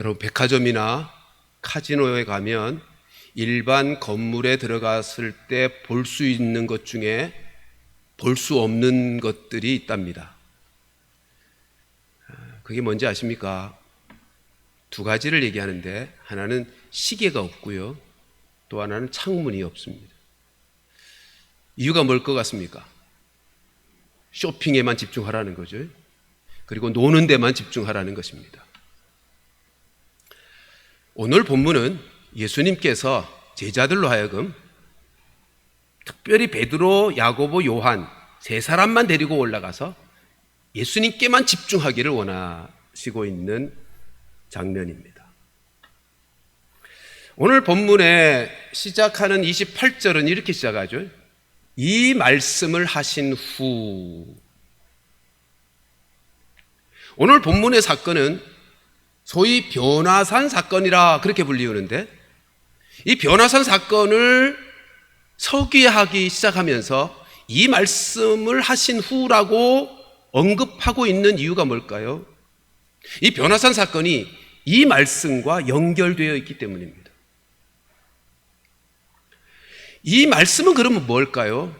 여러분, 백화점이나 카지노에 가면 일반 건물에 들어갔을 때 볼 수 있는 것 중에 볼 수 없는 것들이 있답니다. 그게 뭔지 아십니까? 두 가지를 얘기하는데, 하나는 시계가 없고요, 또 하나는 창문이 없습니다. 이유가 뭘 것 같습니까? 쇼핑에만 집중하라는 거죠. 그리고 노는 데만 집중하라는 것입니다. 오늘 본문은 예수님께서 제자들로 하여금 특별히 베드로, 야고보, 요한 세 사람만 데리고 올라가서 예수님께만 집중하기를 원하시고 있는 장면입니다. 오늘 본문에 시작하는 28절은 이렇게 시작하죠. 이 말씀을 하신 후. 오늘 본문의 사건은 소위 변화산 사건이라 그렇게 불리우는데, 이 변화산 사건을 서기하기 시작하면서 이 말씀을 하신 후라고 언급하고 있는 이유가 뭘까요? 이 변화산 사건이 이 말씀과 연결되어 있기 때문입니다. 이 말씀은 그러면 뭘까요?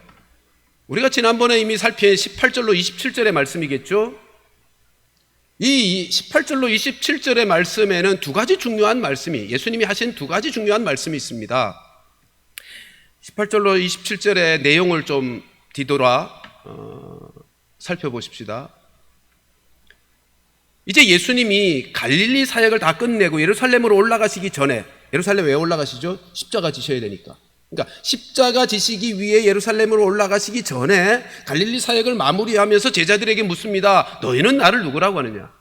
우리가 지난번에 이미 살핀 18절로 27절의 말씀이겠죠? 이 18절로 27절의 말씀에는 두 가지 중요한 말씀이, 예수님이 하신 두 가지 중요한 말씀이 있습니다. 18절로 27절의 내용을 좀 뒤돌아 살펴보십시다. 이제 예수님이 갈릴리 사역을 다 끝내고 예루살렘으로 올라가시기 전에, 예루살렘 왜 올라가시죠? 십자가 지셔야 되니까. 그러니까 십자가 지시기 위해 예루살렘으로 올라가시기 전에 갈릴리 사역을 마무리하면서 제자들에게 묻습니다. 너희는 나를 누구라고 하느냐?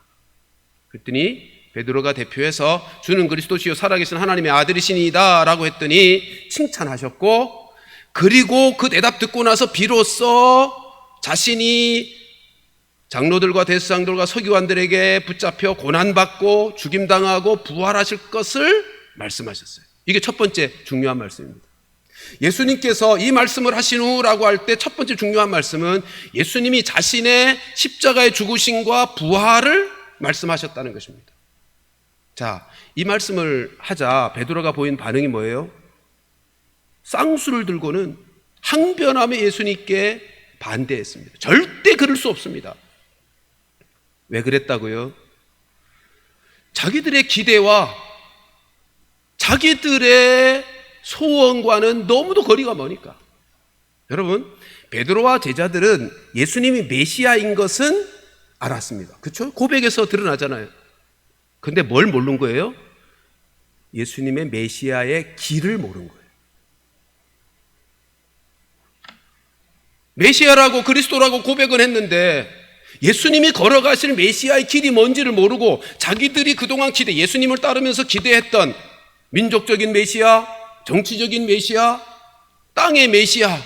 그랬더니 베드로가 대표해서 주는 그리스도시요 살아계신 하나님의 아들이시니이다 라고 했더니 칭찬하셨고, 그리고 그 대답 듣고 나서 비로소 자신이 장로들과 대제사장들과 서기관들에게 붙잡혀 고난받고 죽임당하고 부활하실 것을 말씀하셨어요. 이게 첫 번째 중요한 말씀입니다. 예수님께서 이 말씀을 하신 후라고 할 때 첫 번째 중요한 말씀은 예수님이 자신의 십자가의 죽으심과 부활을 말씀하셨다는 것입니다. 자, 이 말씀을 하자 베드로가 보인 반응이 뭐예요? 쌍수를 들고는 항변하며 예수님께 반대했습니다. 절대 그럴 수 없습니다. 왜 그랬다고요? 자기들의 기대와 자기들의 소원과는 너무도 거리가 머니까. 여러분, 베드로와 제자들은 예수님이 메시아인 것은 알았습니다. 그렇죠? 고백에서 드러나잖아요. 근데 뭘 모르는 거예요? 예수님의 메시아의 길을 모르는 거예요. 메시아라고 그리스도라고 고백은 했는데 예수님이 걸어가실 메시아의 길이 뭔지를 모르고 자기들이 그동안 예수님을 따르면서 기대했던 민족적인 메시아, 정치적인 메시아, 땅의 메시아,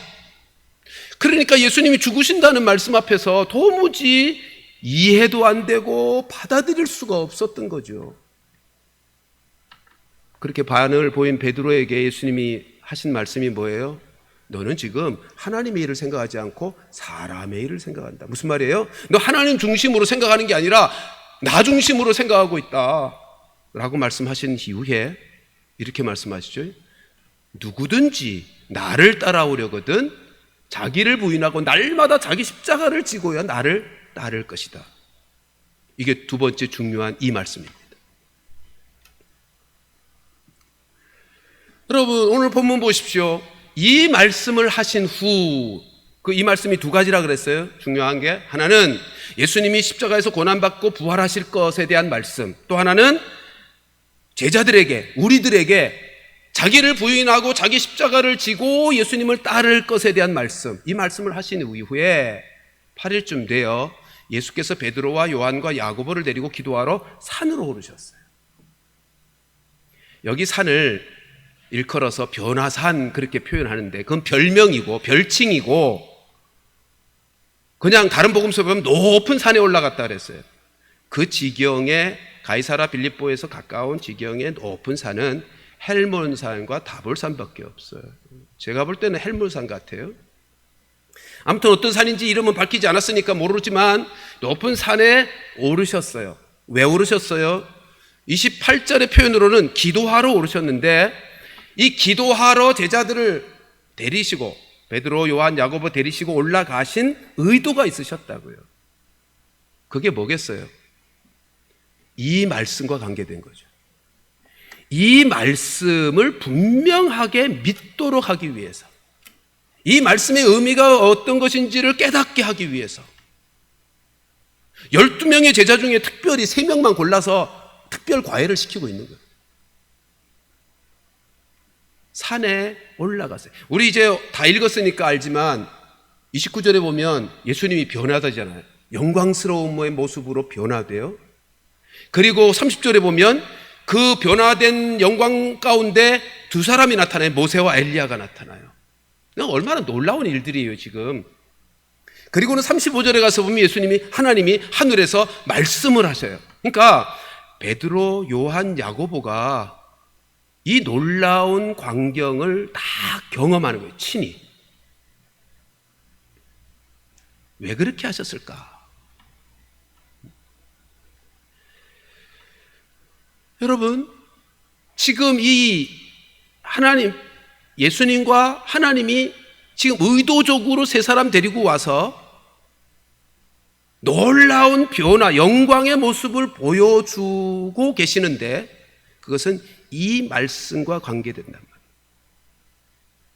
그러니까 예수님이 죽으신다는 말씀 앞에서 도무지 이해도 안 되고 받아들일 수가 없었던 거죠. 그렇게 반응을 보인 베드로에게 예수님이 하신 말씀이 뭐예요? 너는 지금 하나님의 일을 생각하지 않고 사람의 일을 생각한다. 무슨 말이에요? 너 하나님 중심으로 생각하는 게 아니라 나 중심으로 생각하고 있다 라고 말씀하신 이후에 이렇게 말씀하시죠. 누구든지 나를 따라오려거든 자기를 부인하고 날마다 자기 십자가를 지고야 나를 따를 것이다. 이게 두 번째 중요한 이 말씀입니다. 여러분, 오늘 본문 보십시오. 이 말씀을 하신 후, 이 말씀이 두 가지라 그랬어요. 중요한 게 하나는 예수님이 십자가에서 고난받고 부활하실 것에 대한 말씀, 또 하나는 제자들에게, 우리들에게 자기를 부인하고 자기 십자가를 지고 예수님을 따를 것에 대한 말씀, 이 말씀을 하신 이후에 8일쯤 되어 예수께서 베드로와 요한과 야고보를 데리고 기도하러 산으로 오르셨어요. 여기 산을 일컬어서 변화산 그렇게 표현하는데 그건 별명이고 별칭이고, 그냥 다른 복음서에 보면 높은 산에 올라갔다 그랬어요. 그 지경에 가이사라 빌립보에서 가까운 지경의 높은 산은 헬몬산과 다볼산밖에 없어요. 제가 볼 때는 헬몬산 같아요. 아무튼 어떤 산인지 이름은 밝히지 않았으니까 모르지만 높은 산에 오르셨어요. 왜 오르셨어요? 28절의 표현으로는 기도하러 오르셨는데 이 기도하러 제자들을 데리시고 베드로, 요한, 야고보 데리시고 올라가신 의도가 있으셨다고요. 그게 뭐겠어요? 이 말씀과 관계된 거죠. 이 말씀을 분명하게 믿도록 하기 위해서, 이 말씀의 의미가 어떤 것인지를 깨닫게 하기 위해서 12명의 제자 중에 특별히 3명만 골라서 특별 과외를 시키고 있는 거예요. 산에 올라갔어요. 우리 이제 다 읽었으니까 알지만 29절에 보면 예수님이 변화되잖아요. 영광스러운 모습으로 변화돼요. 그리고 30절에 보면 그 변화된 영광 가운데 2사람이 나타나요. 모세와 엘리야가 나타나요. 얼마나 놀라운 일들이에요 지금. 그리고는 35절에 가서 보면 하나님이 하늘에서 말씀을 하셔요. 그러니까 베드로, 요한, 야고보가 이 놀라운 광경을 다 경험하는 거예요. 친히. 왜 그렇게 하셨을까? 여러분, 지금 이 예수님과 하나님이 지금 의도적으로 3사람 데리고 와서 놀라운 변화, 영광의 모습을 보여주고 계시는데 그것은 이 말씀과 관계된단 말이에요.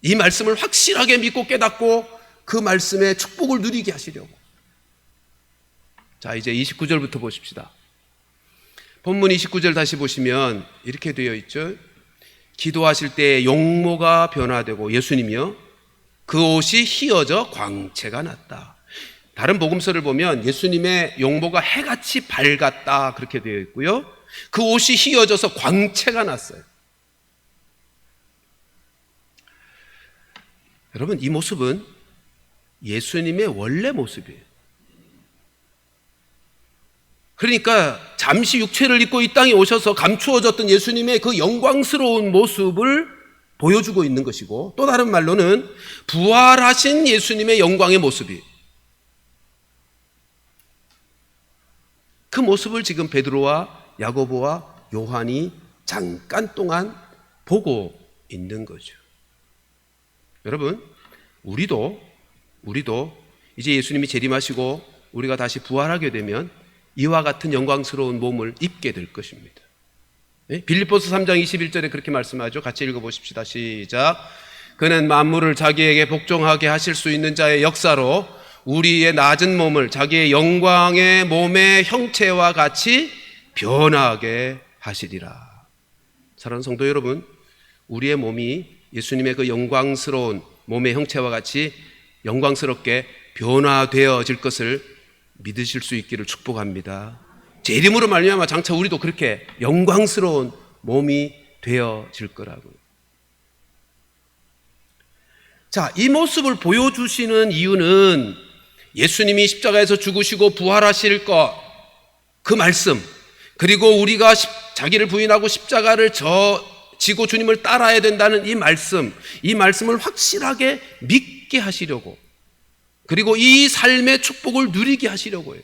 이 말씀을 확실하게 믿고 깨닫고 그 말씀의 축복을 누리게 하시려고. 자, 이제 29절부터 보십시다. 본문 29절 다시 보시면 이렇게 되어 있죠. 기도하실 때 용모가 변화되고 예수님이요 그 옷이 휘어져 광채가 났다. 다른 복음서를 보면 예수님의 용모가 해같이 밝았다 그렇게 되어 있고요. 그 옷이 휘어져서 광채가 났어요. 여러분, 이 모습은 예수님의 원래 모습이에요. 그러니까 잠시 육체를 입고 이 땅에 오셔서 감추어졌던 예수님의 그 영광스러운 모습을 보여주고 있는 것이고, 또 다른 말로는 부활하신 예수님의 영광의 모습이, 그 모습을 지금 베드로와 야고보와 요한이 잠깐 동안 보고 있는 거죠. 여러분, 우리도 이제 예수님이 재림하시고 우리가 다시 부활하게 되면 이와 같은 영광스러운 몸을 입게 될 것입니다. 빌립보서 3장 21절에 그렇게 말씀하죠. 같이 읽어보십시다. 시작. 그는 만물을 자기에게 복종하게 하실 수 있는 자의 역사로 우리의 낮은 몸을 자기의 영광의 몸의 형체와 같이 변하게 하시리라. 사랑하는 성도 여러분, 우리의 몸이 예수님의 그 영광스러운 몸의 형체와 같이 영광스럽게 변화되어질 것을 믿으실 수 있기를 축복합니다. 제 이름으로 말미암아 장차 우리도 그렇게 영광스러운 몸이 되어질 거라고요. 자, 이 모습을 보여주시는 이유는 예수님이 십자가에서 죽으시고 부활하실 것, 그 말씀, 그리고 우리가 자기를 부인하고 십자가를 지고 주님을 따라야 된다는 이 말씀을 확실하게 믿게 하시려고, 그리고 이 삶의 축복을 누리게 하시려고 해요.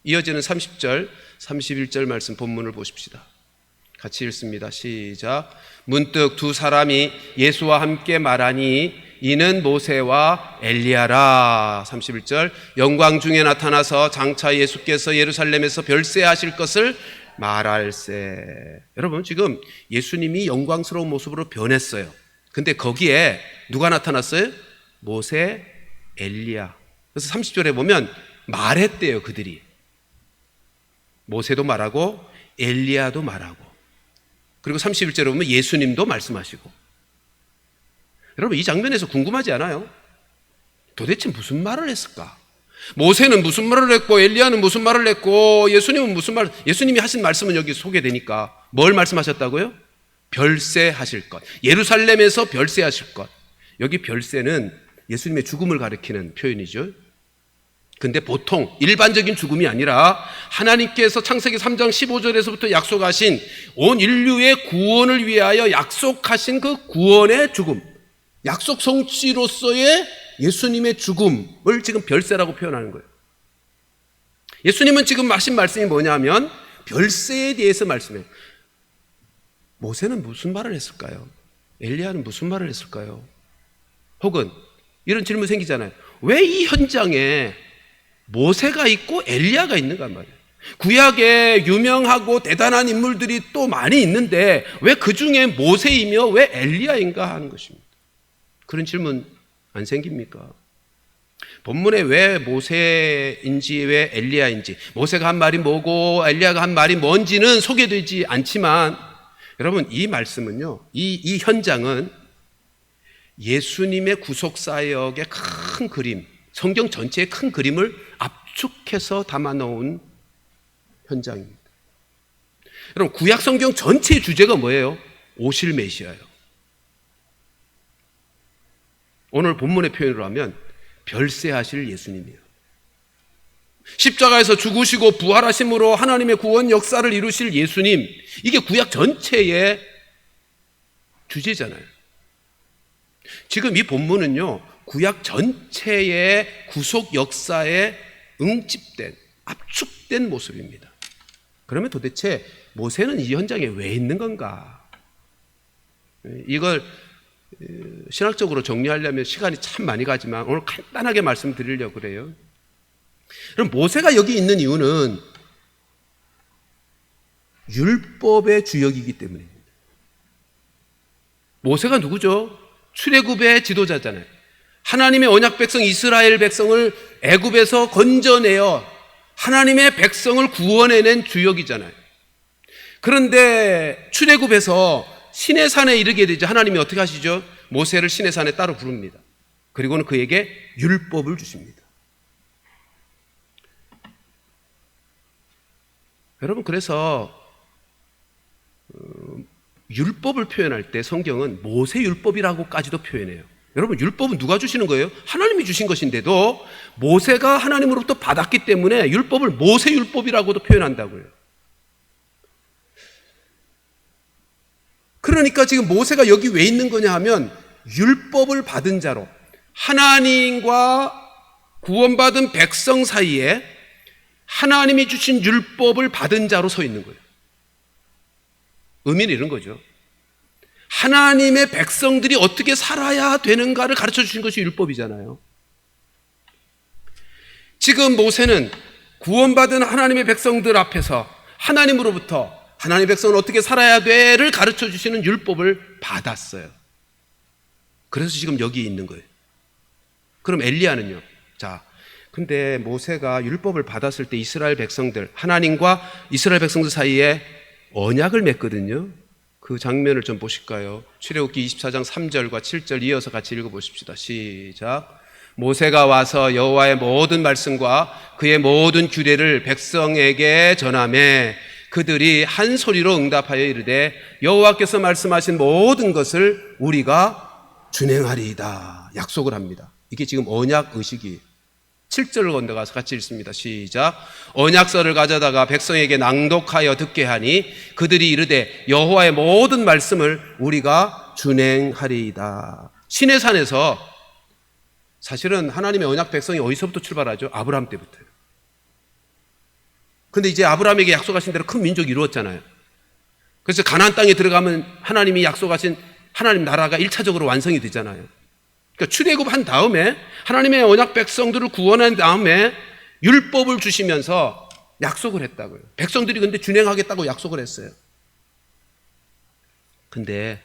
이어지는 30절, 31절 말씀 본문을 보십시다. 같이 읽습니다. 시작. 문득 2사람이 예수와 함께 말하니 이는 모세와 엘리야라. 31절. 영광 중에 나타나서 장차 예수께서 예루살렘에서 별세하실 것을 말할세. 여러분, 지금 예수님이 영광스러운 모습으로 변했어요. 근데 거기에 누가 나타났어요? 모세, 엘리야. 그래서 30절에 보면 말했대요, 그들이. 모세도 말하고 엘리야도 말하고, 그리고 31절에 보면 예수님도 말씀하시고. 여러분, 이 장면에서 궁금하지 않아요? 도대체 무슨 말을 했을까? 모세는 무슨 말을 했고, 엘리야는 무슨 말을 했고, 예수님은 무슨 말, 예수님이 하신 말씀은 여기 소개되니까 뭘 말씀하셨다고요? 별세하실 것, 예루살렘에서 별세하실 것. 여기 별세는 예수님의 죽음을 가리키는 표현이죠. 근데 보통 일반적인 죽음이 아니라 하나님께서 창세기 3장 15절에서부터 약속하신 온 인류의 구원을 위하여 약속하신 그 구원의 죽음, 약속 성취로서의 예수님의 죽음을 지금 별세라고 표현하는 거예요. 예수님은 지금 하신 말씀이 뭐냐면 별세에 대해서 말씀해요. 모세는 무슨 말을 했을까요? 엘리야는 무슨 말을 했을까요? 혹은 이런 질문 생기잖아요. 왜 이 현장에 모세가 있고 엘리야가 있는가 말이에요. 구약에 유명하고 대단한 인물들이 또 많이 있는데 왜 그 중에 모세이며 왜 엘리야인가 하는 것입니다. 그런 질문 안 생깁니까? 본문에 왜 모세인지 왜 엘리야인지, 모세가 한 말이 뭐고 엘리야가 한 말이 뭔지는 소개되지 않지만, 여러분 이 말씀은요, 이 현장은 예수님의 구속사역의 큰 그림, 성경 전체의 큰 그림을 압축해서 담아놓은 현장입니다. 여러분 구약 성경 전체의 주제가 뭐예요? 오실 메시아예요. 오늘 본문의 표현으로 하면 별세하실 예수님이에요. 십자가에서 죽으시고 부활하심으로 하나님의 구원 역사를 이루실 예수님, 이게 구약 전체의 주제잖아요. 지금 이 본문은요, 구약 전체의 구속 역사에 응집된, 압축된 모습입니다. 그러면 도대체 모세는 이 현장에 왜 있는 건가? 이걸 신학적으로 정리하려면 시간이 참 많이 가지만 오늘 간단하게 말씀드리려고 그래요. 그럼 모세가 여기 있는 이유는 율법의 주역이기 때문입니다. 모세가 누구죠? 출애굽의 지도자잖아요. 하나님의 언약 백성 이스라엘 백성을 애굽에서 건져내어 하나님의 백성을 구원해낸 주역이잖아요. 그런데 출애굽에서 시내산에 이르게 되죠. 하나님이 어떻게 하시죠? 모세를 시내산에 따로 부릅니다. 그리고는 그에게 율법을 주십니다. 여러분 그래서 율법을 표현할 때 성경은 모세 율법이라고까지도 표현해요. 여러분 율법은 누가 주시는 거예요? 하나님이 주신 것인데도 모세가 하나님으로부터 받았기 때문에 율법을 모세 율법이라고도 표현한다고요. 그러니까 지금 모세가 여기 왜 있는 거냐 하면 율법을 받은 자로 하나님과 구원받은 백성 사이에 하나님이 주신 율법을 받은 자로 서 있는 거예요. 의미는 이런 거죠. 하나님의 백성들이 어떻게 살아야 되는가를 가르쳐 주신 것이 율법이잖아요. 지금 모세는 구원받은 하나님의 백성들 앞에서 하나님으로부터 하나님의 백성은 어떻게 살아야 돼를 가르쳐 주시는 율법을 받았어요. 그래서 지금 여기 있는 거예요. 그럼 엘리야는요? 자, 근데 모세가 율법을 받았을 때 이스라엘 백성들, 하나님과 이스라엘 백성들 사이에 언약을 맺거든요. 그 장면을 좀 보실까요? 출애굽기 24장 3절과 7절 이어서 같이 읽어보십시다. 시작. 모세가 와서 여호와의 모든 말씀과 그의 모든 규례를 백성에게 전하매 그들이 한 소리로 응답하여 이르되 여호와께서 말씀하신 모든 것을 우리가 준행하리이다. 약속을 합니다. 이게 지금 언약 의식이에요. 7절을 건너가서 같이 읽습니다. 시작. 언약서를 가져다가 백성에게 낭독하여 듣게 하니 그들이 이르되 여호와의 모든 말씀을 우리가 준행하리이다. 시내산에서 사실은 하나님의 언약 백성이 어디서부터 출발하죠? 아브라함 때부터요. 근데 이제 아브라함에게 약속하신 대로 큰 민족이 이루었잖아요. 그래서 가나안 땅에 들어가면 하나님이 약속하신 하나님 나라가 1차적으로 완성이 되잖아요. 그러니까 출애굽한 다음에 하나님의 언약 백성들을 구원한 다음에 율법을 주시면서 약속을 했다고요. 백성들이 근데 준행하겠다고 약속을 했어요. 근데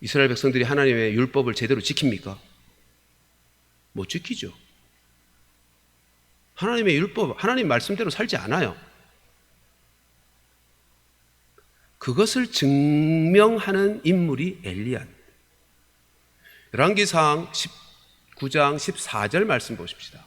이스라엘 백성들이 하나님의 율법을 제대로 지킵니까? 못 지키죠. 하나님의 율법, 하나님 말씀대로 살지 않아요. 그것을 증명하는 인물이 엘리야. 열왕기상 19장 14절 말씀 보십시다.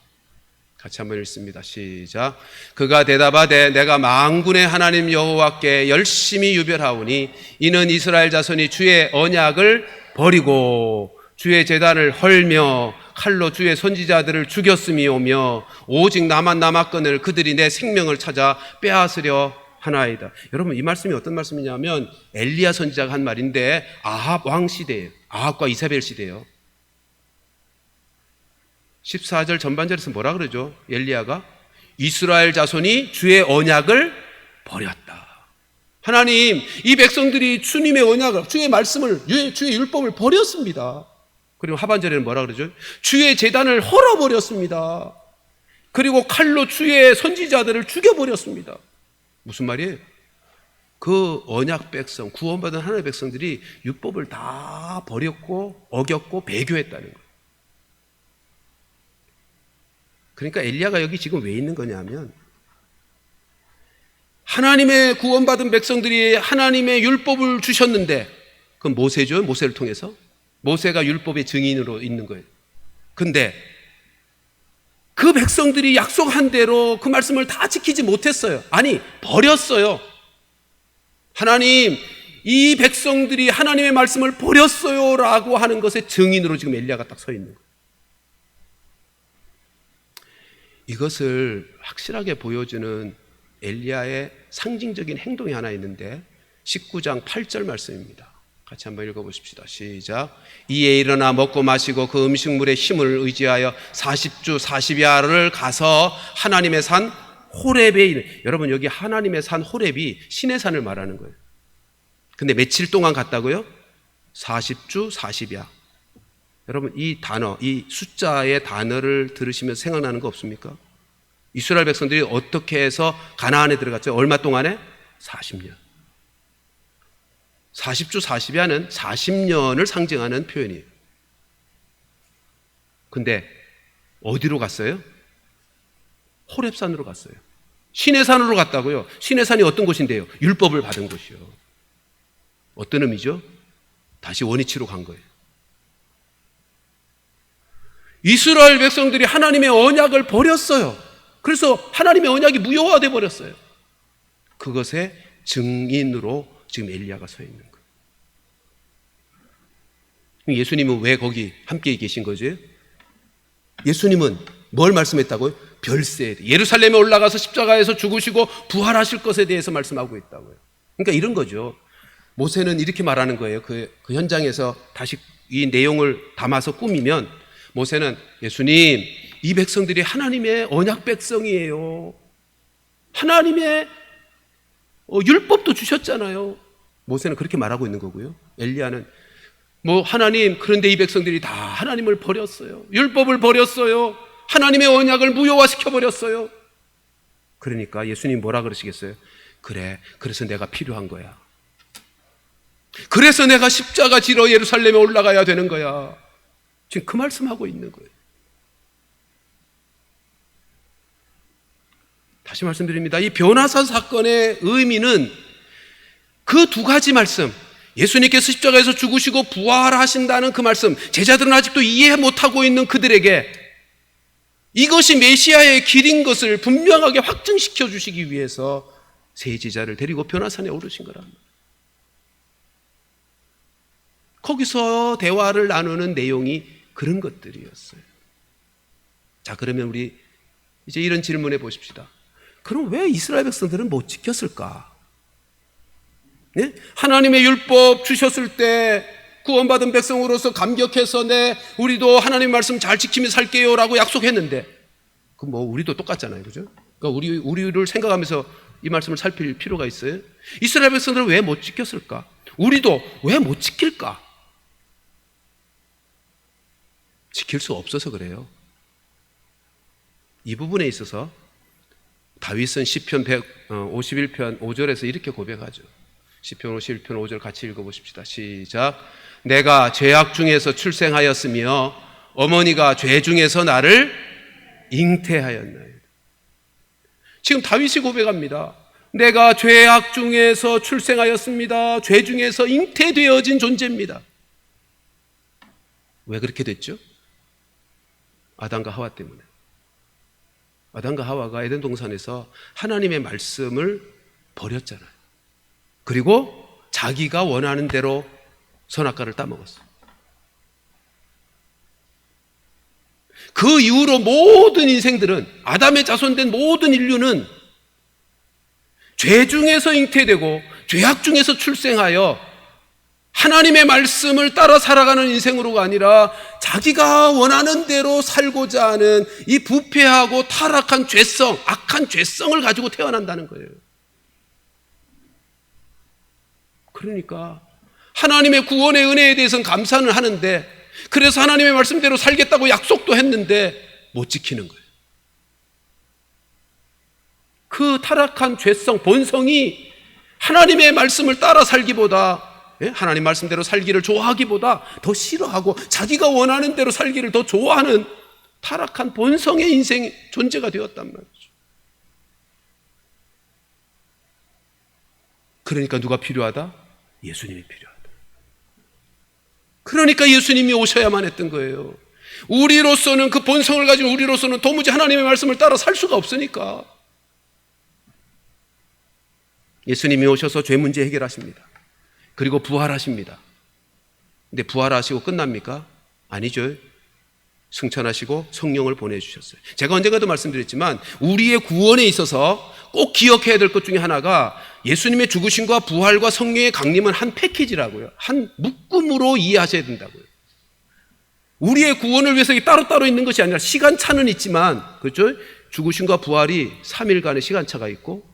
같이 한번 읽습니다. 시작. 그가 대답하되 내가 만군의 하나님 여호와께 열심히 유별하오니 이는 이스라엘 자손이 주의 언약을 버리고 주의 제단을 헐며 칼로 주의 선지자들을 죽였음이오며 오직 나만 남았거늘 그들이 내 생명을 찾아 빼앗으려 하나이다. 여러분 이 말씀이 어떤 말씀이냐면 엘리야 선지자가 한 말인데 아합 왕 시대예요. 아합과 이사벨 시대예요. 14절 전반절에서 뭐라 그러죠? 엘리야가 이스라엘 자손이 주의 언약을 버렸다. 하나님, 이 백성들이 주님의 언약을, 주의 말씀을, 주의 율법을 버렸습니다. 그리고 하반절에는 뭐라 그러죠? 주의 제단을 헐어버렸습니다. 그리고 칼로 주의 선지자들을 죽여버렸습니다. 무슨 말이에요? 그 언약 백성, 구원받은 하나님의 백성들이 율법을 다 버렸고 어겼고 배교했다는 거예요. 그러니까 엘리야가 여기 지금 왜 있는 거냐면, 하나님의 구원받은 백성들이 하나님의 율법을 주셨는데, 그건 모세죠. 모세를 통해서 모세가 율법의 증인으로 있는 거예요. 근데 그 백성들이 약속한 대로 그 말씀을 다 지키지 못했어요. 아니, 버렸어요. 하나님, 이 백성들이 하나님의 말씀을 버렸어요 라고 하는 것의 증인으로 지금 엘리야가 딱 서 있는 거예요. 이것을 확실하게 보여주는 엘리야의 상징적인 행동이 하나 있는데 19장 8절 말씀입니다. 같이 한번 읽어보십시다. 시작. 이에 일어나 먹고 마시고 그 음식물의 힘을 의지하여 40주 40야를 가서 하나님의 산 호렙에 이르. 여러분, 여기 하나님의 산 호렙이 신의 산을 말하는 거예요. 근데 며칠 동안 갔다고요? 40주 40야. 여러분, 이 단어, 이 숫자의 단어를 들으시면 생각나는 거 없습니까? 이스라엘 백성들이 어떻게 해서 가나안에 들어갔죠? 얼마 동안에? 40년. 40주 40야는 40년을 상징하는 표현이에요. 근데 어디로 갔어요? 호렙산으로 갔어요. 신의 산으로 갔다고요? 신의 산이 어떤 곳인데요? 율법을 받은 곳이요. 어떤 의미죠? 다시 원위치로 간 거예요. 이스라엘 백성들이 하나님의 언약을 버렸어요. 그래서 하나님의 언약이 무효화되어 버렸어요. 그것의 증인으로 지금 엘리야가 서 있는 거예요. 예수님은 왜 거기 함께 계신 거죠? 예수님은 뭘 말씀했다고요? 별세에 대해, 예루살렘에 올라가서 십자가에서 죽으시고 부활하실 것에 대해서 말씀하고 있다고요. 그러니까 이런 거죠. 모세는 이렇게 말하는 거예요. 그 현장에서 다시 이 내용을 담아서 꾸미면, 모세는 예수님, 이 백성들이 하나님의 언약 백성이에요. 하나님의 율법도 주셨잖아요. 모세는 그렇게 말하고 있는 거고요. 엘리야는 하나님, 그런데 이 백성들이 다 하나님을 버렸어요. 율법을 버렸어요. 하나님의 언약을 무효화시켜 버렸어요. 그러니까 예수님 뭐라 그러시겠어요? 그래, 그래서 내가 필요한 거야. 그래서 내가 십자가 지러 예루살렘에 올라가야 되는 거야. 지금 그 말씀하고 있는 거예요. 다시 말씀드립니다. 이 변화산 사건의 의미는 그 두 가지 말씀, 예수님께서 십자가에서 죽으시고 부활하신다는 그 말씀, 제자들은 아직도 이해 못하고 있는 그들에게 이것이 메시아의 길인 것을 분명하게 확증시켜 주시기 위해서 세 제자를 데리고 변화산에 오르신 거랍니다. 거기서 대화를 나누는 내용이 그런 것들이었어요. 자, 그러면 우리 이제 이런 질문해 보십시다. 그럼 왜 이스라엘 백성들은 못 지켰을까? 네? 하나님의 율법 주셨을 때 구원받은 백성으로서 감격해서 우리도 하나님 말씀 잘 지키며 살게요 라고 약속했는데, 그럼 우리도 똑같잖아요. 그죠? 그러니까 우리를 생각하면서 이 말씀을 살필 필요가 있어요. 이스라엘 백성들은 왜 못 지켰을까? 우리도 왜 못 지킬까? 지킬 수 없어서 그래요. 이 부분에 있어서 다윗은 시편 151편 5절에서 이렇게 고백하죠. 시편 51편 5절 같이 읽어보십시다. 시작. 내가 죄악 중에서 출생하였으며 어머니가 죄 중에서 나를 잉태하였나이다. 지금 다윗이 고백합니다. 내가 죄악 중에서 출생하였습니다. 죄 중에서 잉태되어진 존재입니다. 왜 그렇게 됐죠? 아담과 하와 때문에. 아담과 하와가 에덴 동산에서 하나님의 말씀을 버렸잖아요. 그리고 자기가 원하는 대로 선악과를 따먹었어요. 그 이후로 모든 인생들은, 아담의 자손된 모든 인류는 죄 중에서 잉태되고 죄악 중에서 출생하여 하나님의 말씀을 따라 살아가는 인생으로가 아니라 자기가 원하는 대로 살고자 하는 이 부패하고 타락한 죄성, 악한 죄성을 가지고 태어난다는 거예요. 그러니까 하나님의 구원의 은혜에 대해서는 감사는 하는데, 그래서 하나님의 말씀대로 살겠다고 약속도 했는데 못 지키는 거예요. 그 타락한 죄성, 본성이 하나님의 말씀을 따라 살기보다, 하나님 말씀대로 살기를 좋아하기보다 더 싫어하고 자기가 원하는 대로 살기를 더 좋아하는 타락한 본성의 인생 존재가 되었단 말이죠. 그러니까 누가 필요하다? 예수님이 필요하다. 그러니까 예수님이 오셔야만 했던 거예요. 우리로서는, 그 본성을 가진 우리로서는 도무지 하나님의 말씀을 따라 살 수가 없으니까 예수님이 오셔서 죄 문제 해결하십니다. 그리고 부활하십니다. 근데 부활하시고 끝납니까? 아니죠. 승천하시고 성령을 보내주셨어요. 제가 언젠가도 말씀드렸지만 우리의 구원에 있어서 꼭 기억해야 될 것 중에 하나가 예수님의 죽으심과 부활과 성령의 강림은 한 패키지라고요. 한 묶음으로 이해하셔야 된다고요. 우리의 구원을 위해서 따로따로 있는 것이 아니라 시간차는 있지만, 그렇죠? 죽으심과 부활이 3일간의 시간차가 있고,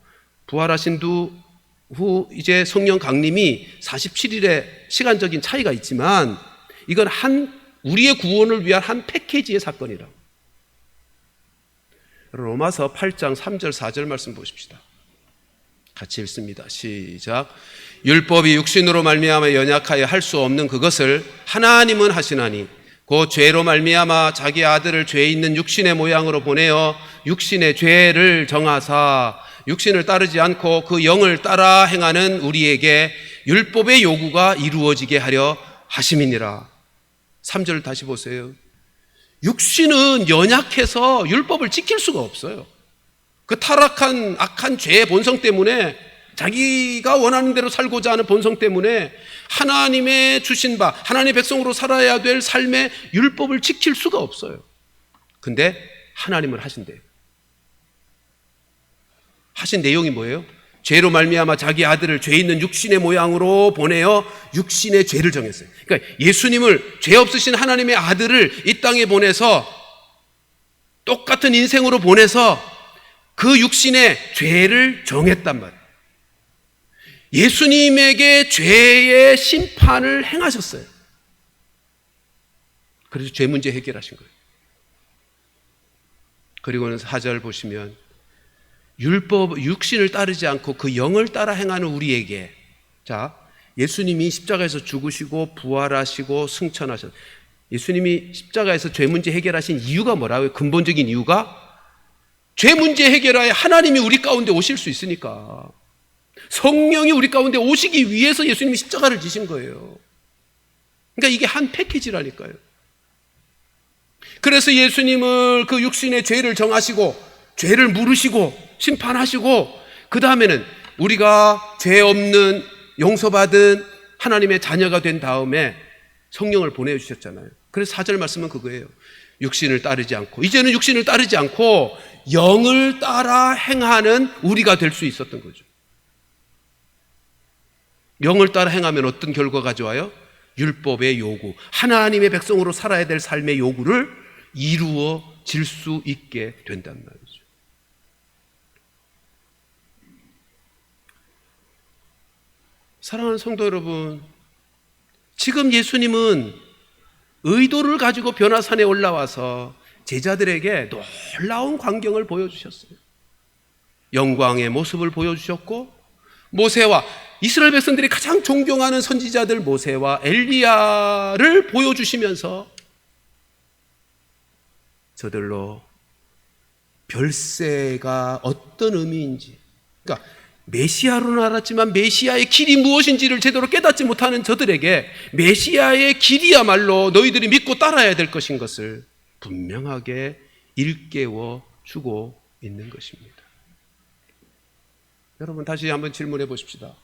부활하신 후 이제 성령 강림이 47일의 시간적인 차이가 있지만, 이건 우리의 구원을 위한 한 패키지의 사건이라고. 로마서 8장 3절 4절 말씀 보십시다. 같이 읽습니다. 시작. 율법이 육신으로 말미암아 연약하여 할 수 없는 그것을 하나님은 하시나니 곧 죄로 말미암아 자기 아들을 죄 있는 육신의 모양으로 보내어 육신의 죄를 정하사 육신을 따르지 않고 그 영을 따라 행하는 우리에게 율법의 요구가 이루어지게 하려 하심이니라. 3절 다시 보세요. 육신은 연약해서 율법을 지킬 수가 없어요. 그 타락한 악한 죄의 본성 때문에, 자기가 원하는 대로 살고자 하는 본성 때문에 하나님의 주신 바, 하나님의 백성으로 살아야 될 삶의 율법을 지킬 수가 없어요. 근데 하나님은 하신대요. 하신 내용이 뭐예요? 죄로 말미암아 자기 아들을 죄 있는 육신의 모양으로 보내어 육신의 죄를 정했어요. 그러니까 예수님을, 죄 없으신 하나님의 아들을 이 땅에 보내서 똑같은 인생으로 보내서 그 육신의 죄를 정했단 말이에요. 예수님에게 죄의 심판을 행하셨어요. 그래서 죄 문제 해결하신 거예요. 그리고는 4절 보시면 육신을 따르지 않고 그 영을 따라 행하는 우리에게, 자, 예수님이 십자가에서 죽으시고 부활하시고 승천하셨, 예수님이 십자가에서 죄 문제 해결하신 이유가 뭐라고요? 근본적인 이유가 죄 문제 해결하여 하나님이 우리 가운데 오실 수 있으니까, 성령이 우리 가운데 오시기 위해서 예수님이 십자가를 지신 거예요. 그러니까 이게 한 패키지라니까요. 그래서 예수님을 그 육신의 죄를 정하시고 죄를 물으시고 심판하시고, 그 다음에는 우리가 죄 없는 용서받은 하나님의 자녀가 된 다음에 성령을 보내주셨잖아요. 그래서 4절 말씀은 그거예요. 육신을 따르지 않고, 이제는 육신을 따르지 않고 영을 따라 행하는 우리가 될 수 있었던 거죠. 영을 따라 행하면 어떤 결과가 가져와요? 율법의 요구, 하나님의 백성으로 살아야 될 삶의 요구를 이루어질 수 있게 된단 말이죠. 사랑하는 성도 여러분, 지금 예수님은 의도를 가지고 변화산에 올라와서 제자들에게 놀라운 광경을 보여주셨어요. 영광의 모습을 보여주셨고, 모세와 이스라엘 백성들이 가장 존경하는 선지자들 모세와 엘리야를 보여주시면서 저들로 별세가 어떤 의미인지, 그러니까 메시아로는 알았지만 메시아의 길이 무엇인지를 제대로 깨닫지 못하는 저들에게 메시아의 길이야말로 너희들이 믿고 따라야 될 것인 것을 분명하게 일깨워 주고 있는 것입니다. 여러분, 다시 한번 질문해 보십시다.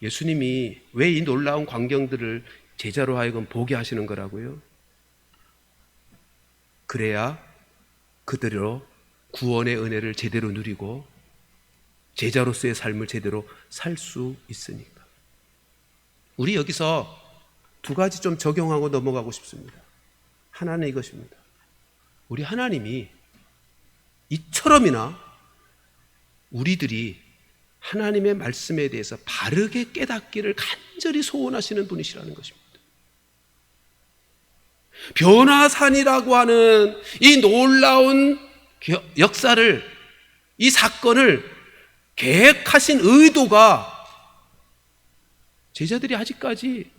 예수님이 왜 이 놀라운 광경들을 제자로 하여금 보게 하시는 거라고요? 그래야 그대로 구원의 은혜를 제대로 누리고 제자로서의 삶을 제대로 살 수 있으니까. 우리 여기서 두 가지 좀 적용하고 넘어가고 싶습니다. 하나는 이것입니다. 우리 하나님이 이처럼이나 우리들이 하나님의 말씀에 대해서 바르게 깨닫기를 간절히 소원하시는 분이시라는 것입니다. 변화산이라고 하는 이 놀라운 역사를, 이 사건을 계획하신 의도가 제자들이 아직까지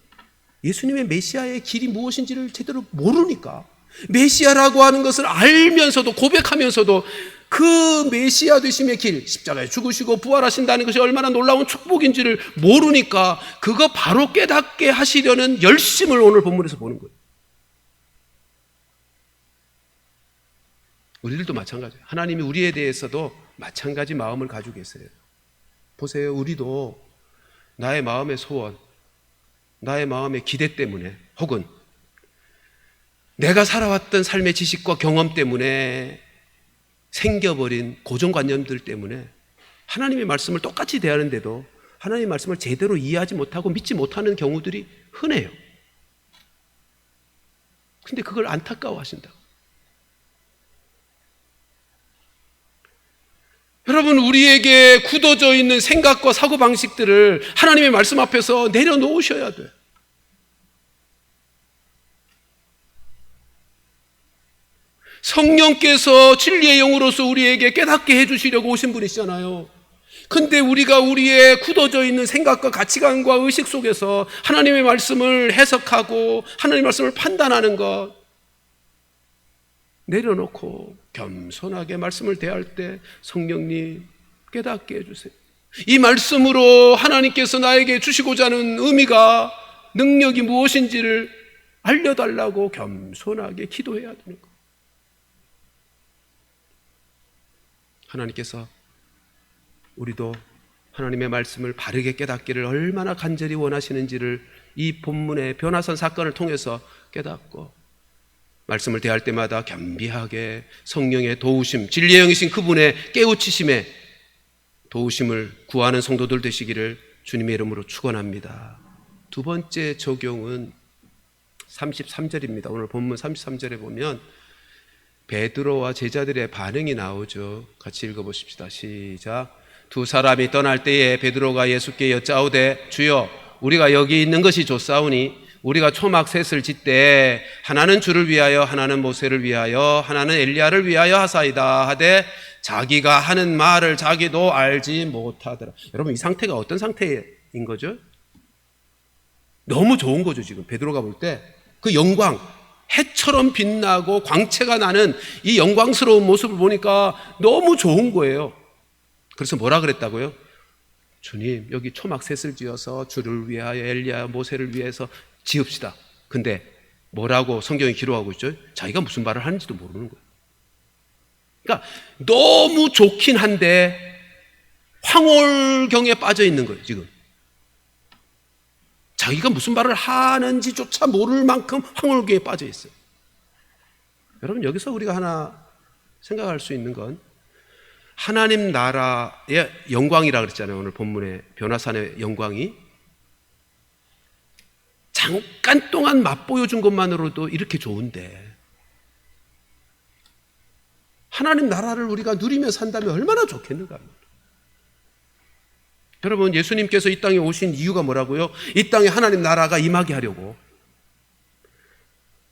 예수님의 메시아의 길이 무엇인지를 제대로 모르니까, 메시아라고 하는 것을 알면서도, 고백하면서도 그 메시아 되심의 길, 십자가에 죽으시고 부활하신다는 것이 얼마나 놀라운 축복인지를 모르니까 그거 바로 깨닫게 하시려는 열심을 오늘 본문에서 보는 거예요. 우리들도 마찬가지예요. 하나님이 우리에 대해서도 마찬가지 마음을 가지고 계세요. 보세요. 우리도 나의 마음의 소원, 나의 마음의 기대 때문에, 혹은 내가 살아왔던 삶의 지식과 경험 때문에 생겨버린 고정관념들 때문에 하나님의 말씀을 똑같이 대하는데도 하나님의 말씀을 제대로 이해하지 못하고 믿지 못하는 경우들이 흔해요. 근데 그걸 안타까워하신다. 여러분, 우리에게 굳어져 있는 생각과 사고방식들을 하나님의 말씀 앞에서 내려놓으셔야 돼요. 성령께서 진리의 영으로서 우리에게 깨닫게 해주시려고 오신 분이시잖아요. 근데 우리가 우리의 굳어져 있는 생각과 가치관과 의식 속에서 하나님의 말씀을 해석하고 하나님의 말씀을 판단하는 것 내려놓고 겸손하게 말씀을 대할 때 성령님 깨닫게 해주세요. 이 말씀으로 하나님께서 나에게 주시고자 하는 의미가, 능력이 무엇인지를 알려달라고 겸손하게 기도해야 되는 것. 하나님께서 우리도 하나님의 말씀을 바르게 깨닫기를 얼마나 간절히 원하시는지를 이 본문의 변화산 사건을 통해서 깨닫고, 말씀을 대할 때마다 겸비하게 성령의 도우심, 진리의 영이신 그분의 깨우치심에 도우심을 구하는 성도들 되시기를 주님의 이름으로 축원합니다. 두 번째 적용은 33절입니다. 오늘 본문 33절에 보면 베드로와 제자들의 반응이 나오죠. 같이 읽어보십시다. 시작. 두 사람이 떠날 때에 베드로가 예수께 여짜오되 주여 우리가 여기 있는 것이 좋사오니 우리가 초막 셋을 짓되 하나는 주를 위하여 하나는 모세를 위하여 하나는 엘리야를 위하여 하사이다 하되 자기가 하는 말을 자기도 알지 못하더라. 여러분, 이 상태가 어떤 상태인 거죠? 너무 좋은 거죠. 지금 베드로가 볼 때 그 영광, 해처럼 빛나고 광채가 나는 이 영광스러운 모습을 보니까 너무 좋은 거예요. 그래서 뭐라 그랬다고요? 주님, 여기 초막 셋을 지어서 주를 위하여 엘리야 모세를 위해서 지읍시다. 근데 뭐라고 성경이 기록하고 있죠? 자기가 무슨 말을 하는지도 모르는 거예요. 그러니까 너무 좋긴 한데 황홀경에 빠져 있는 거예요. 지금 자기가 무슨 말을 하는지조차 모를 만큼 황홀경에 빠져 있어요. 여러분, 여기서 우리가 하나 생각할 수 있는 건 하나님 나라의 영광이라고 그랬잖아요. 오늘 본문의 변화산의 영광이 잠깐 동안 맛보여 준 것만으로도 이렇게 좋은데 하나님 나라를 우리가 누리며 산다면 얼마나 좋겠는가. 여러분, 예수님께서 이 땅에 오신 이유가 뭐라고요? 이 땅에 하나님 나라가 임하게 하려고.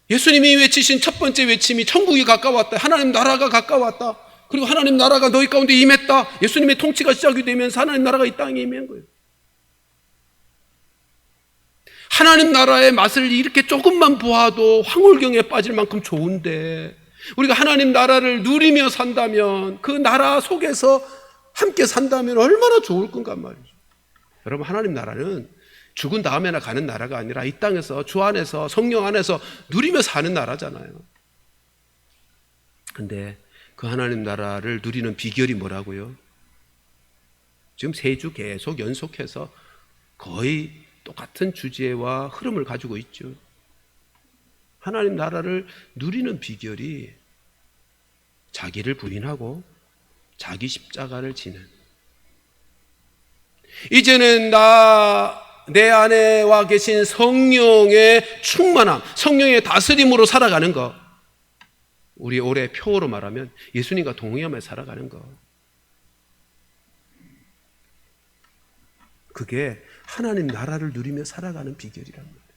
예수님이 외치신 첫 번째 외침이 천국이 가까웠다, 하나님 나라가 가까웠다, 그리고 하나님 나라가 너희 가운데 임했다. 예수님의 통치가 시작이 되면서 하나님 나라가 이 땅에 임한 거예요. 하나님 나라의 맛을 이렇게 조금만 보아도 황홀경에 빠질 만큼 좋은데 우리가 하나님 나라를 누리며 산다면, 그 나라 속에서 함께 산다면 얼마나 좋을 건가 말이죠. 여러분, 하나님 나라는 죽은 다음에나 가는 나라가 아니라 이 땅에서 주 안에서 성령 안에서 누리며 사는 나라잖아요. 근데 그 하나님 나라를 누리는 비결이 뭐라고요? 지금 세 주 계속 연속해서 거의 똑같은 주제와 흐름을 가지고 있죠. 하나님 나라를 누리는 비결이 자기를 부인하고 자기 십자가를 지는, 이제는 내 안에 와 계신 성령의 충만함, 성령의 다스림으로 살아가는 것, 우리 올해 표어로 말하면 예수님과 동의하며 살아가는 것. 그게 하나님 나라를 누리며 살아가는 비결이란 말이에요.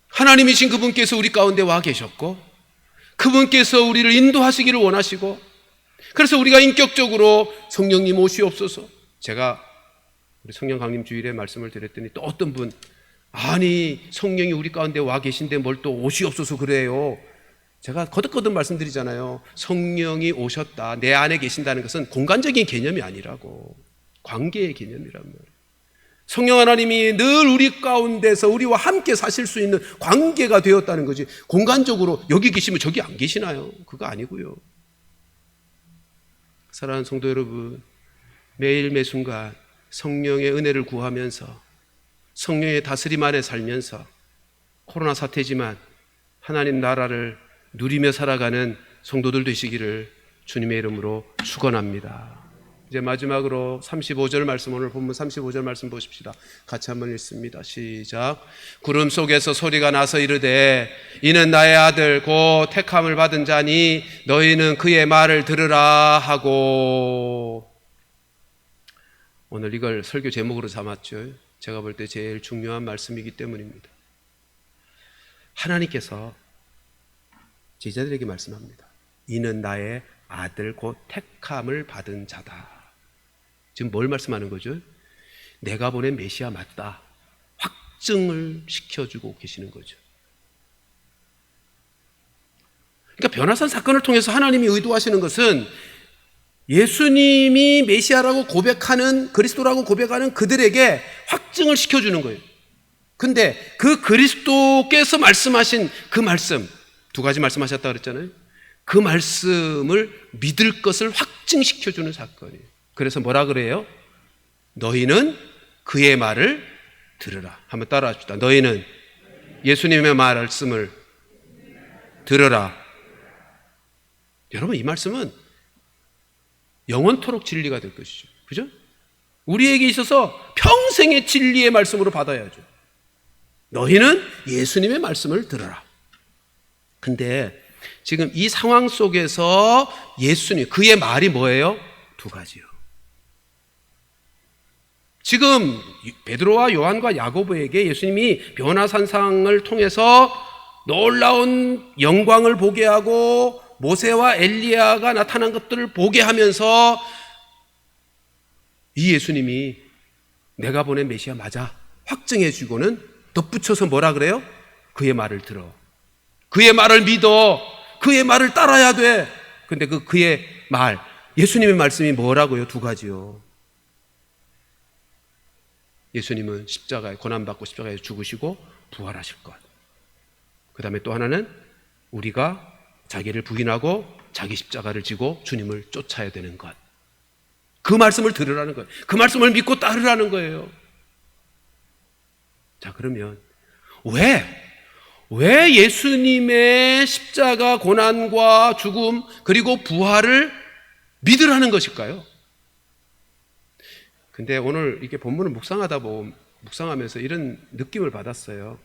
하나님이신 그분께서 우리 가운데 와 계셨고 그분께서 우리를 인도하시기를 원하시고 그래서 우리가 인격적으로 성령님 오시옵소서. 제가 우리 성령 강림 주일에 말씀을 드렸더니 또 어떤 분 아니 성령이 우리 가운데 와 계신데 뭘 또 오시옵소서 그래요. 제가 거듭거듭 말씀드리잖아요. 성령이 오셨다 내 안에 계신다는 것은 공간적인 개념이 아니라고 관계의 개념이란 말이에요. 성령 하나님이 늘 우리 가운데서 우리와 함께 사실 수 있는 관계가 되었다는 거지 공간적으로 여기 계시면 저기 안 계시나요? 그거 아니고요. 사랑하는 성도 여러분, 매일 매순간 성령의 은혜를 구하면서 성령의 다스림 안에 살면서 코로나 사태지만 하나님 나라를 누리며 살아가는 성도들 되시기를 주님의 이름으로 축원합니다. 이제 마지막으로 35절 말씀, 오늘 본문 35절 말씀 보십시다. 같이 한번 읽습니다. 시작. 구름 속에서 소리가 나서 이르되 이는 나의 아들 곧 택함을 받은 자니 너희는 그의 말을 들으라 하고. 오늘 이걸 설교 제목으로 삼았죠. 제가 볼 때 제일 중요한 말씀이기 때문입니다. 하나님께서 제자들에게 말씀합니다. 이는 나의 아들 곧 택함을 받은 자다. 지금 뭘 말씀하는 거죠? 내가 보낸 메시아 맞다. 확증을 시켜주고 계시는 거죠. 그러니까 변화산 사건을 통해서 하나님이 의도하시는 것은 예수님이 메시아라고 고백하는 그리스도라고 고백하는 그들에게 확증을 시켜주는 거예요. 근데 그 그리스도께서 말씀하신 그 말씀 두 가지 말씀하셨다 그랬잖아요. 그 말씀을 믿을 것을 확증시켜주는 사건이에요. 그래서 뭐라 그래요? 너희는 그의 말을 들으라. 한번 따라 합시다. 너희는 예수님의 말씀을 들으라. 여러분 이 말씀은 영원토록 진리가 될 것이죠. 그죠? 우리에게 있어서 평생의 진리의 말씀으로 받아야죠. 너희는 예수님의 말씀을 들으라. 근데 지금 이 상황 속에서 예수님, 그의 말이 뭐예요? 두 가지요. 지금 베드로와 요한과 야고보에게 예수님이 변화산상을 통해서 놀라운 영광을 보게 하고 모세와 엘리야가 나타난 것들을 보게 하면서 이 예수님이 내가 보낸 메시아 맞아 확증해 주고는 덧붙여서 뭐라 그래요? 그의 말을 들어. 그의 말을 믿어. 그의 말을 따라야 돼. 근데 그의 말, 예수님의 말씀이 뭐라고요? 두 가지요. 예수님은 십자가에 고난받고 십자가에 죽으시고 부활하실 것. 그 다음에 또 하나는 우리가 자기를 부인하고 자기 십자가를 지고 주님을 쫓아야 되는 것. 그 말씀을 들으라는 거예요. 그 말씀을 믿고 따르라는 거예요. 자, 그러면 왜 예수님의 십자가 고난과 죽음 그리고 부활을 믿으라는 것일까요? 근데 오늘 이렇게 본문을 묵상하면서 이런 느낌을 받았어요.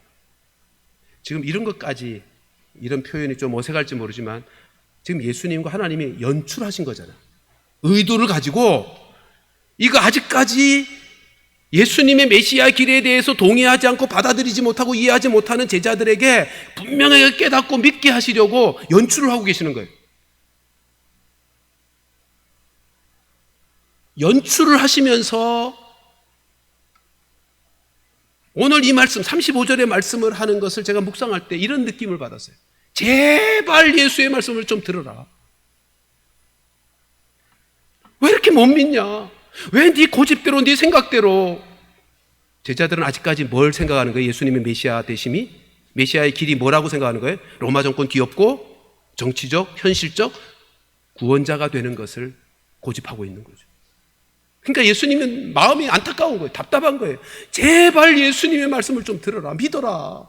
지금 이런 것까지, 이런 표현이 좀 어색할지 모르지만 지금 예수님과 하나님이 연출하신 거잖아요. 의도를 가지고 이거 아직까지 예수님의 메시아 길에 대해서 동의하지 않고 받아들이지 못하고 이해하지 못하는 제자들에게 분명하게 깨닫고 믿게 하시려고 연출을 하고 계시는 거예요. 연출을 하시면서 오늘 이 말씀 35절의 말씀을 하는 것을 제가 묵상할 때 이런 느낌을 받았어요. 제발 예수의 말씀을 좀 들어라. 왜 이렇게 못 믿냐? 왜 네 고집대로 네 생각대로. 제자들은 아직까지 뭘 생각하는 거예요? 예수님의 메시아 되심이? 메시아의 길이 뭐라고 생각하는 거예요? 로마 정권 뒤엎고 정치적, 현실적 구원자가 되는 것을 고집하고 있는 거죠. 그러니까 예수님은 마음이 안타까운 거예요. 답답한 거예요. 제발 예수님의 말씀을 좀 들어라. 믿어라.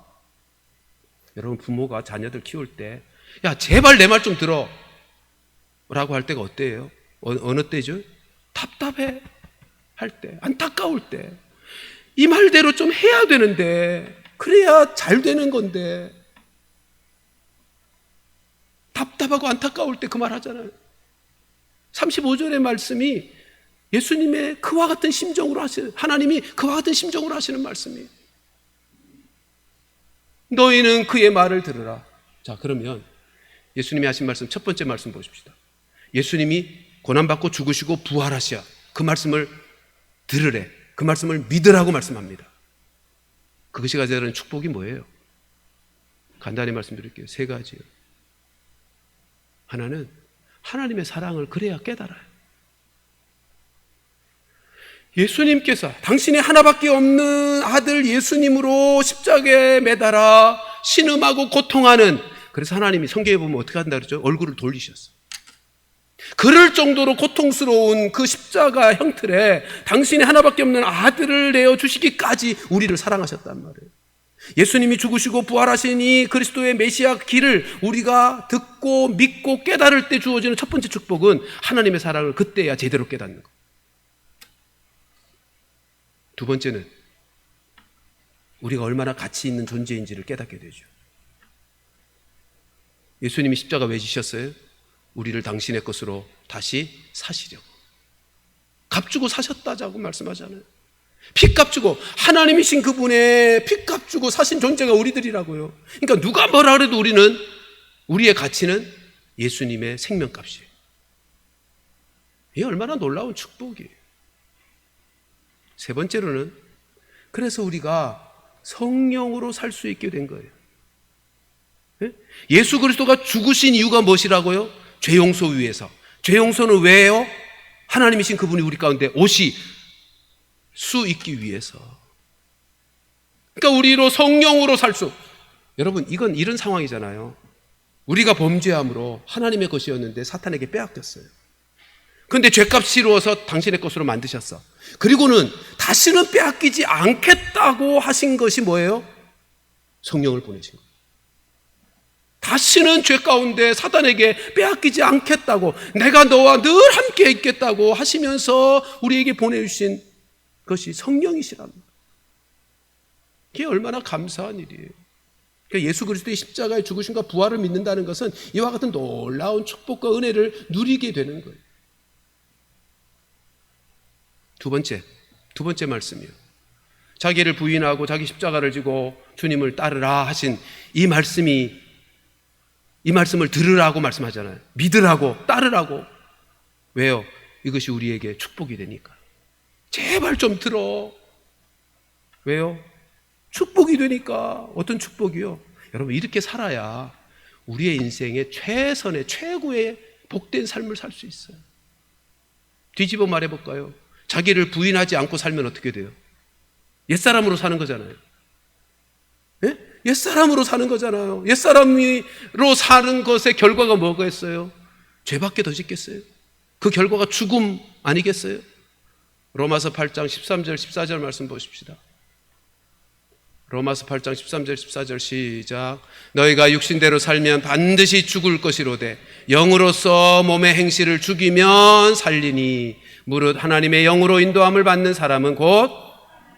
여러분 부모가 자녀들 키울 때 야 제발 내 말 좀 들어 라고 할 때가 어때요? 어느 때죠? 답답해 할 때, 안타까울 때 이 말대로 좀 해야 되는데 그래야 잘 되는 건데 답답하고 안타까울 때 그 말 하잖아요. 35절의 말씀이 예수님의 그와 같은 심정으로 하시는, 하나님이 그와 같은 심정으로 하시는 말씀이에요. 너희는 그의 말을 들으라. 자, 그러면 예수님이 하신 말씀, 첫 번째 말씀 보십시다. 예수님이 고난받고 죽으시고 부활하시야. 그 말씀을 들으래. 그 말씀을 믿으라고 말씀합니다. 그것이 가져야 하는 축복이 뭐예요? 간단히 말씀드릴게요. 세 가지요. 하나는 하나님의 사랑을 그래야 깨달아요. 예수님께서 당신의 하나밖에 없는 아들 예수님으로 십자가에 매달아 신음하고 고통하는, 그래서 하나님이 성경에 보면 어떻게 한다 그러죠? 얼굴을 돌리셨어요. 그럴 정도로 고통스러운 그 십자가 형틀에 당신의 하나밖에 없는 아들을 내어주시기까지 우리를 사랑하셨단 말이에요. 예수님이 죽으시고 부활하시니 그리스도의 메시아 길을 우리가 듣고 믿고 깨달을 때 주어지는 첫 번째 축복은 하나님의 사랑을 그때야 제대로 깨닫는 것. 두 번째는 우리가 얼마나 가치 있는 존재인지를 깨닫게 되죠. 예수님이 십자가 왜 지셨어요? 우리를 당신의 것으로 다시 사시려고. 값주고 사셨다자고 말씀하잖아요. 핏값 주고, 하나님이신 그분의 핏값 주고 사신 존재가 우리들이라고요. 그러니까 누가 뭐라 그래도 우리의 가치는 예수님의 생명값이에요. 이게 얼마나 놀라운 축복이에요. 세 번째로는 그래서 우리가 성령으로 살 수 있게 된 거예요. 예수 그리스도가 죽으신 이유가 무엇이라고요? 죄 용서 위해서. 죄 용서는 왜요? 하나님이신 그분이 우리 가운데 오실 수 있기 위해서. 그러니까 우리로 성령으로 살 수. 여러분, 이건 이런 상황이잖아요. 우리가 범죄함으로 하나님의 것이었는데 사탄에게 빼앗겼어요. 그런데 죄값 치루어서 당신의 것으로 만드셨어. 그리고는 다시는 빼앗기지 않겠다고 하신 것이 뭐예요? 성령을 보내신 거예요. 다시는 죄 가운데 사단에게 빼앗기지 않겠다고, 내가 너와 늘 함께 있겠다고 하시면서 우리에게 보내주신 것이 성령이시랍니다. 이게 얼마나 감사한 일이에요. 그러니까 예수 그리스도의 십자가의 죽으심과 부활을 믿는다는 것은 이와 같은 놀라운 축복과 은혜를 누리게 되는 거예요. 두 번째 말씀이요. 자기를 부인하고 자기 십자가를 지고 주님을 따르라 하신 이 말씀을 들으라고 말씀하잖아요. 믿으라고, 따르라고. 왜요? 이것이 우리에게 축복이 되니까. 제발 좀 들어. 왜요? 축복이 되니까. 어떤 축복이요? 여러분, 이렇게 살아야 우리의 인생의 최선의 최고의 복된 삶을 살 수 있어요. 뒤집어 말해볼까요? 자기를 부인하지 않고 살면 어떻게 돼요? 옛사람으로 사는 거잖아요. 예? 옛사람으로 사는 거잖아요. 옛사람으로 사는 것의 결과가 뭐겠어요? 죄밖에 더 짓겠어요? 그 결과가 죽음 아니겠어요? 로마서 8장 13절 14절 말씀 보십시다. 로마서 8장 13절 14절 시작. 너희가 육신대로 살면 반드시 죽을 것이로되 영으로서 몸의 행실을 죽이면 살리니 무릇 하나님의 영으로 인도함을 받는 사람은 곧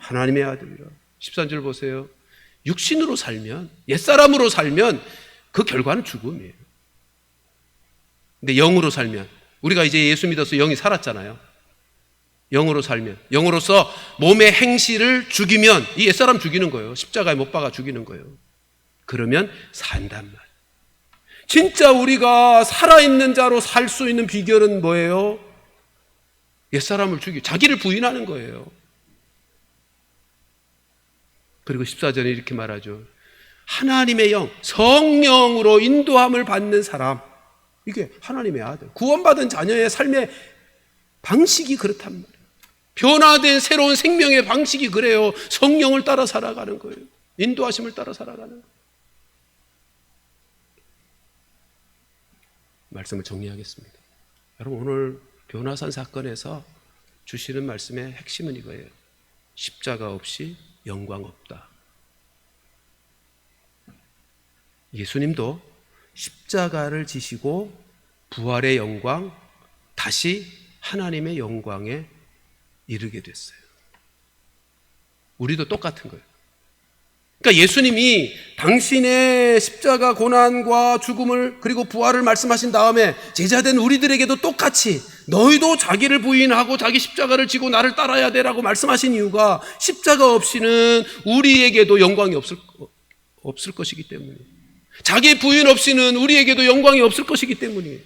하나님의 아들이라. 13절 보세요. 육신으로 살면, 옛사람으로 살면 그 결과는 죽음이에요. 근데 영으로 살면, 우리가 이제 예수 믿어서 영이 살았잖아요. 영으로 살면, 영으로서 몸의 행실을 죽이면, 이 옛사람 죽이는 거예요. 십자가에 못 박아 죽이는 거예요. 그러면 산단 말이에요. 진짜 우리가 살아있는 자로 살 수 있는 비결은 뭐예요? 옛사람을 자기를 부인하는 거예요. 그리고 14절에 이렇게 말하죠. 하나님의 영, 성령으로 인도함을 받는 사람. 이게 하나님의 아들. 구원받은 자녀의 삶의 방식이 그렇단 말이에요. 변화된 새로운 생명의 방식이 그래요. 성령을 따라 살아가는 거예요. 인도하심을 따라 살아가는 거예요. 말씀을 정리하겠습니다. 여러분, 오늘 변화산 사건에서 주시는 말씀의 핵심은 이거예요. 십자가 없이 영광 없다. 예수님도 십자가를 지시고 부활의 영광, 다시 하나님의 영광에 이르게 됐어요. 우리도 똑같은 거예요. 그러니까 예수님이 당신의 십자가 고난과 죽음을 그리고 부활을 말씀하신 다음에 제자된 우리들에게도 똑같이 너희도 자기를 부인하고 자기 십자가를 지고 나를 따라야 되라고 말씀하신 이유가 십자가 없이는 우리에게도 영광이 없을 것이기 때문이에요. 자기 부인 없이는 우리에게도 영광이 없을 것이기 때문이에요.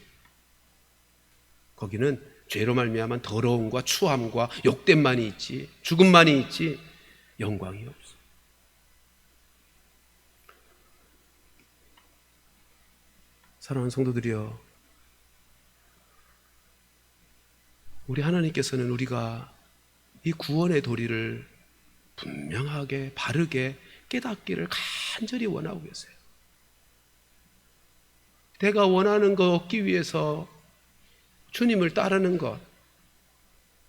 거기는 죄로 말미암은 더러움과 추함과 욕됨만이 있지, 죽음만이 있지 영광이 없어. 사랑하는 성도들이여, 우리 하나님께서는 우리가 이 구원의 도리를 분명하게 바르게 깨닫기를 간절히 원하고 계세요. 내가 원하는 거 얻기 위해서 주님을 따르는 것,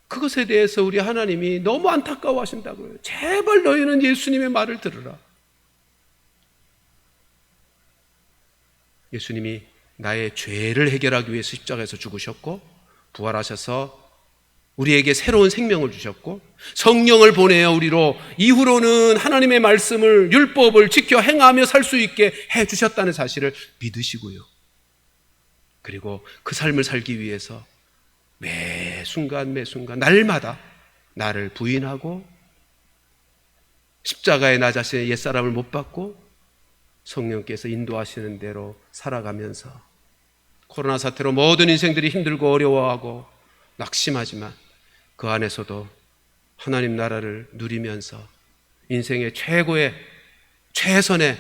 그것에 대해서 우리 하나님이 너무 안타까워 하신다고요. 제발 너희는 예수님의 말을 들으라. 예수님이 나의 죄를 해결하기 위해서 십자가에서 죽으셨고 부활하셔서 우리에게 새로운 생명을 주셨고 성령을 보내어 우리로 이후로는 하나님의 말씀을 율법을 지켜 행하며 살 수 있게 해주셨다는 사실을 믿으시고요. 그리고 그 삶을 살기 위해서 매 순간 날마다 나를 부인하고 십자가에 나 자신의 옛사람을 못 받고 성령께서 인도하시는 대로 살아가면서 코로나 사태로 모든 인생들이 힘들고 어려워하고 낙심하지만 그 안에서도 하나님 나라를 누리면서 인생의 최고의 최선의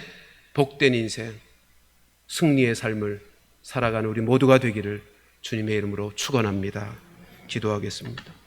복된 인생, 승리의 삶을 살아가는 우리 모두가 되기를 주님의 이름으로 축원합니다. 기도하겠습니다.